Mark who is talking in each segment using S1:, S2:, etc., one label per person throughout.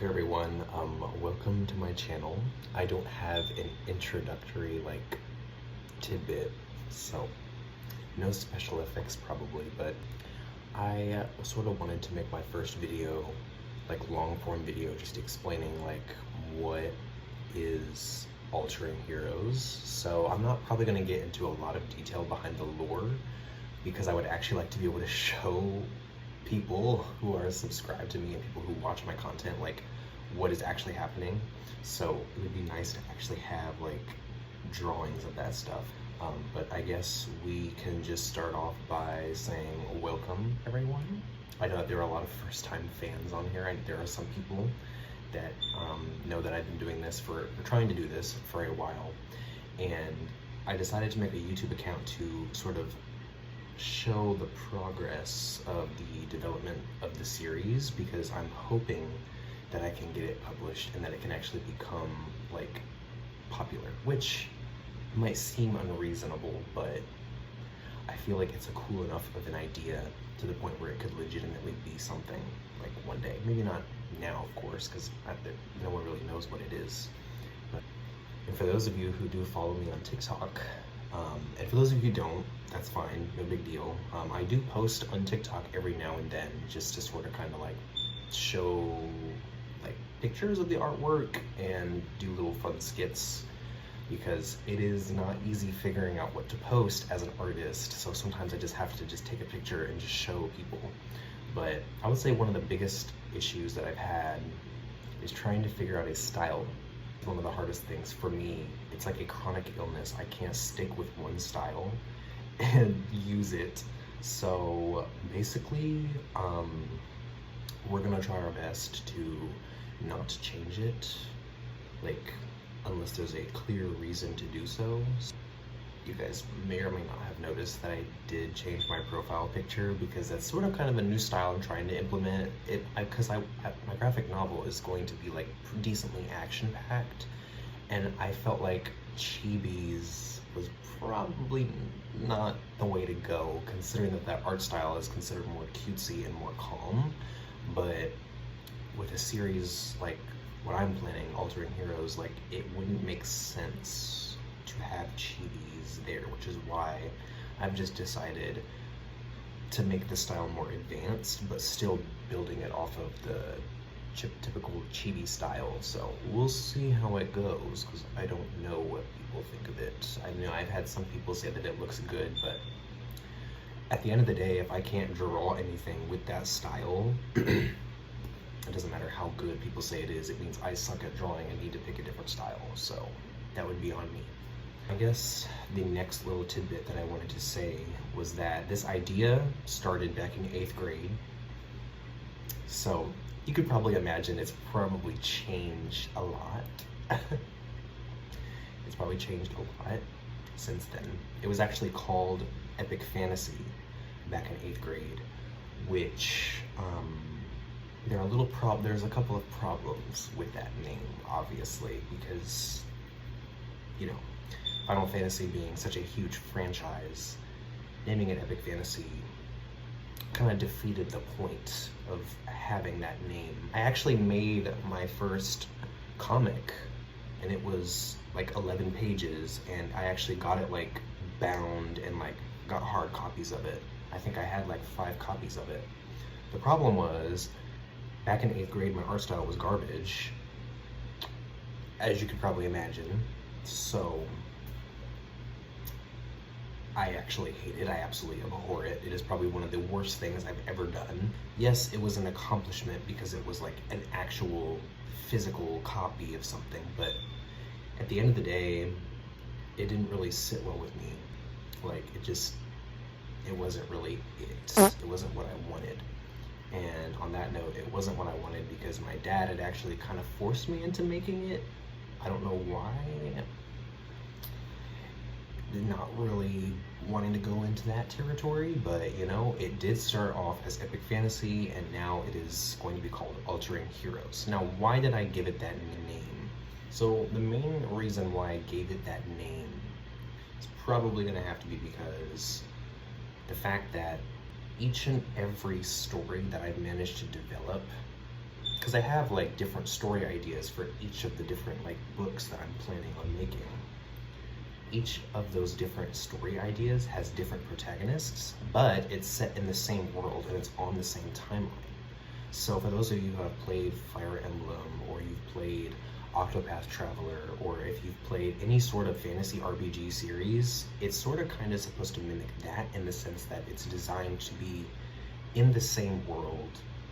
S1: Hey everyone, welcome to my channel. I don't have an introductory tidbit, so no special effects probably, but I sort of wanted to make my first video, long form video, just explaining what is Altering Heroes. So I'm not probably going to get into a lot of detail behind the lore because I would actually like to be able to show people who are subscribed to me and people who watch my content what is actually happening. So it would be nice to actually have drawings of that stuff. But I guess we can just start off by saying welcome everyone. I know that there are a lot of first-time fans on here, and there are some people that know that I've been doing this trying to do this for a while, and I decided to make a YouTube account to sort of show the progress of the development of the series, because I'm hoping that I can get it published and that it can actually become popular, which might seem unreasonable, but I feel like it's a cool enough of an idea to the point where it could legitimately be something one day. Maybe not now, of course, because no one really knows what it is. And for those of you who do follow me on TikTok, and for those of you who don't, that's fine, no big deal. I do post on TikTok every now and then just to sort of kind of show pictures of the artwork and do little fun skits, because it is not easy figuring out what to post as an artist. So sometimes I just have to take a picture and just show people. But I would say one of the biggest issues that I've had is trying to figure out a style. One of the hardest things for me. It's like a chronic illness. I can't stick with one style and use it. So basically, we're gonna try our best to not change it, unless there's a clear reason to do so. You guys may or may not have noticed that I did change my profile picture, because that's sort of kind of a new style I'm trying to implement. Because my graphic novel is going to be decently action-packed, and I felt like chibis was probably not the way to go, considering that art style is considered more cutesy and more calm. But with a series like what I'm planning, Altering Heroes, it wouldn't make sense to have chibis there, which is why I've just decided to make the style more advanced, but still building it off of the typical chibi style. So we'll see how it goes, because I don't know what people think of it. I know I've had some people say that it looks good, but at the end of the day, if I can't draw anything with that style, it doesn't matter how good people say it is. It means I suck at drawing and need to pick a different style. So that would be on me. I guess the next little tidbit that I wanted to say was that this idea started back in 8th grade. So you could probably imagine it's probably changed a lot. It's probably changed a lot since then. It was actually called Epic Fantasy back in 8th grade, which there's a couple of problems with that name, obviously, because Final Fantasy being such a huge franchise, naming it Epic Fantasy kind of defeated the point of having that name. I actually made my first comic, and it was 11 pages, and I actually got it bound and got hard copies of it. I think I had 5 copies of it. The problem was, back in 8th grade, my art style was garbage, as you could probably imagine. So I actually hate it. I absolutely abhor it. It is probably one of the worst things I've ever done. Yes, it was an accomplishment because it was an actual physical copy of something, but at the end of the day, it didn't really sit well with me. It wasn't really it. It wasn't what I wanted. And on that note, it wasn't what I wanted because my dad had actually kind of forced me into making it. I don't know why. Not really wanting to go into that territory, but it did start off as Epic Fantasy, and now it is going to be called Altering Heroes. Now, why did I give it that name? So the main reason why I gave it that name is probably going to have to be because the fact that each and every story that I've managed to develop because I have like different story ideas for each of the different like books that I'm planning on making. Each of those different story ideas has different protagonists, but it's set in the same world and it's on the same timeline. So for those of you who have played Fire Emblem, or you've played Octopath Traveler, or if you've played any sort of fantasy RPG series, it's sort of kind of supposed to mimic that in the sense that it's designed to be in the same world,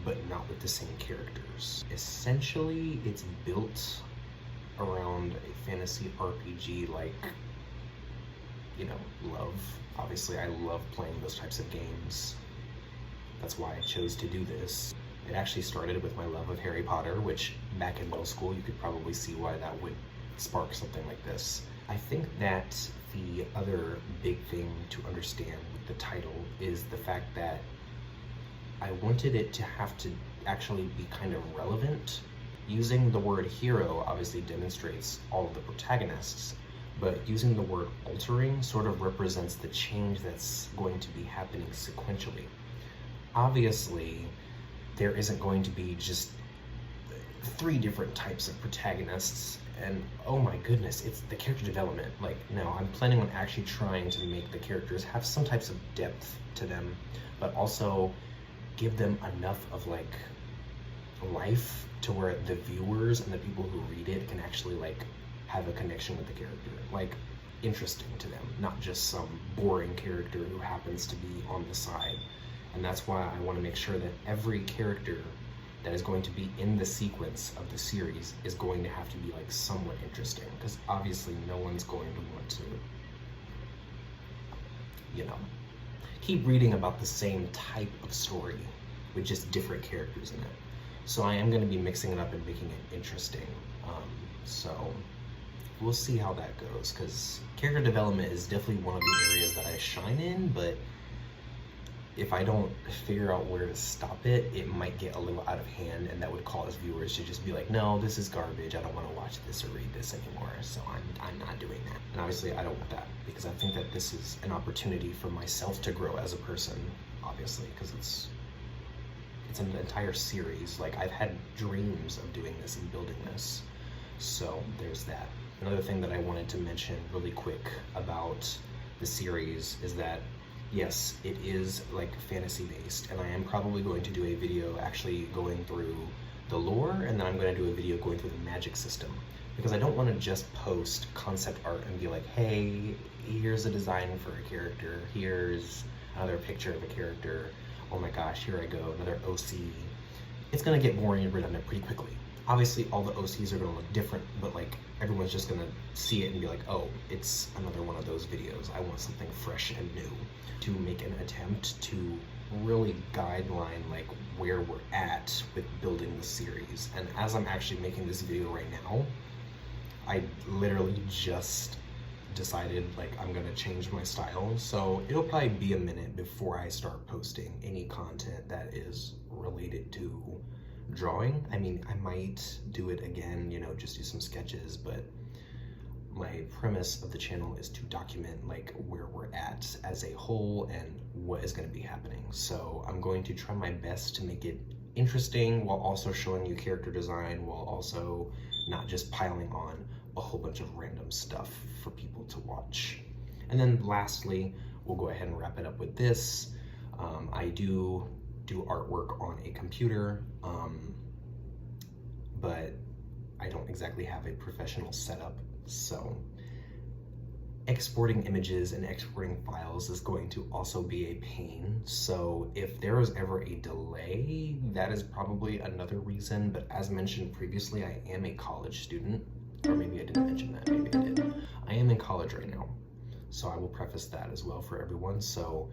S1: but not with the same characters. Essentially, it's built around a fantasy RPG like, you know, love. Obviously, I love playing those types of games. That's why I chose to do this. It actually started with my love of Harry Potter, which back in middle school, you could probably see why that would spark something like this. I think that the other big thing to understand with the title is the fact that I wanted it to have to actually be kind of relevant. Using the word hero obviously demonstrates all of the protagonists, but using the word altering sort of represents the change that's going to be happening sequentially. Obviously, there isn't going to be just 3 different types of protagonists, and oh my goodness, it's the character development. Like, no, I'm planning on actually trying to make the characters have some types of depth to them, but also give them enough of like life to where the viewers and the people who read it can actually like have a connection with the character, like interesting to them, not just some boring character who happens to be on the side. And that's why I want to make sure that every character that is going to be in the sequence of the series is going to have to be like somewhat interesting, because obviously no one's going to want to, you know, keep reading about the same type of story with just different characters in it. So I am going to be mixing it up and making it interesting. So we'll see how that goes, because character development is definitely one of the areas that I shine in, but if I don't figure out where to stop it, it might get a little out of hand, and that would cause viewers to just be like, no, this is garbage, I don't want to watch this or read this anymore, so I'm not doing that. And obviously I don't want that, because I think that this is an opportunity for myself to grow as a person, obviously, because it's an entire series. Like, I've had dreams of doing this and building this, so there's that. Another thing that I wanted to mention really quick about the series is that yes, it is like fantasy based, and I am probably going to do a video actually going through the lore, and then I'm going to do a video going through the magic system, because I don't want to just post concept art and be like, hey, here's a design for a character, here's another picture of a character, oh my gosh, here I go, another OC. It's going to get boring and redundant pretty quickly. Obviously, all the OCs are going to look different, but like everyone's just going to see it and be like, oh, it's another one of those videos. I want something fresh and new. To make an attempt to really guideline like where we're at with building the series. And as I'm actually making this video right now, I literally just decided like I'm gonna change my style, so it'll probably be a minute before I start posting any content that is related to drawing. I mean, I might do it again, you know, just do some sketches, but my premise of the channel is to document like where we're at as a whole and what is going to be happening. So I'm going to try my best to make it interesting while also showing you character design, while also not just piling on a whole bunch of random stuff for people to watch. And then lastly, we'll go ahead and wrap it up with this. I do artwork on a computer, but I don't exactly have a professional setup. So exporting images and exporting files is going to also be a pain. So if there was ever a delay, that is probably another reason. But as mentioned previously, I am a college student, or maybe I didn't mention that, maybe I did. I am in college right now, so I will preface that as well for everyone. So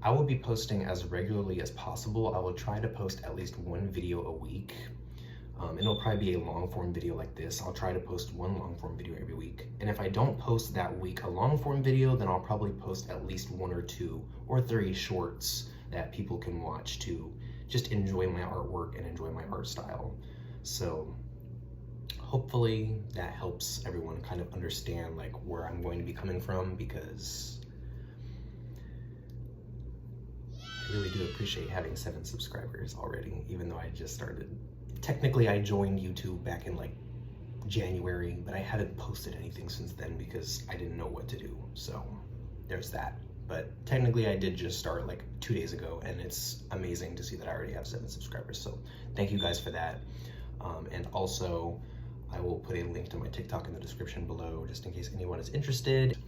S1: I will be posting as regularly as possible. I will try to post at least one video a week. And it'll probably be a long form video like this. I'll try to post one long form video every week. And if I don't post that week a long form video, then I'll probably post at least 1 or 2 or 3 shorts that people can watch to just enjoy my artwork and enjoy my art style. So hopefully that helps everyone kind of understand like where I'm going to be coming from, because I really do appreciate having 7 subscribers already, even though I just started technically I joined YouTube back in like January, but I haven't posted anything since then because I didn't know what to do. So there's that. But technically I did just start like 2 days ago, and it's amazing to see that I already have 7 subscribers. So thank you guys for that. And also I will put a link to my TikTok in the description below just in case anyone is interested.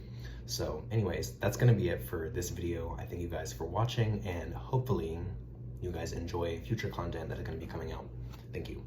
S1: So anyways, that's gonna be it for this video. I thank you guys for watching, and hopefully you guys enjoy future content that is gonna be coming out. Thank you.